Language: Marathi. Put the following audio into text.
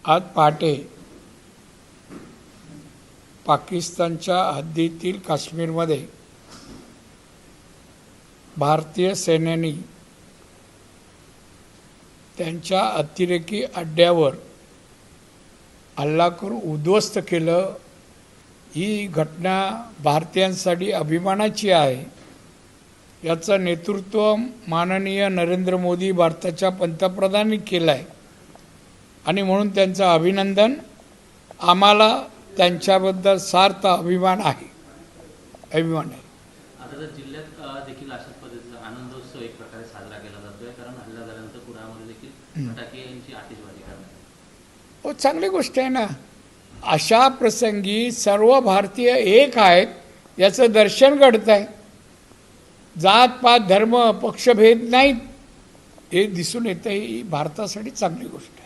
आज पहाटे पाकिस्तानच्या हद्दीतील काश्मीरमध्ये भारतीय सैन्याने त्यांच्या अतिरेकी अड्ड्यावर हल्ला करून उद्ध्वस्त केलं। ही घटना भारतीयांसाठी अभिमानाची आहे। याचं नेतृत्व माननीय नरेंद्र मोदी भारताच्या पंतप्रधानांनी केलं आहे आणि म्हणून त्यांचं अभिनंदन। आम्हाला त्यांच्याबद्दल सार्थ अभिमान आहे। आता तर जिल्ह्यात देखील अशाच पद्धतीचा आनंदोत्सव एक प्रकारे साजरा केला जातोय, कारण हल्ला झाल्यानंतर पुण्यामध्ये देखील फटाक्यांची आतिषबाजी करण्यात। हो, चांगली गोष्ट आहे ना। अशा प्रसंगी सर्व भारतीय एक आहेत याचं दर्शन घडत आहे। जात पात धर्म पक्षभेद नाहीत हे दिसून येतं। ही भारतासाठी चांगली गोष्ट आहे।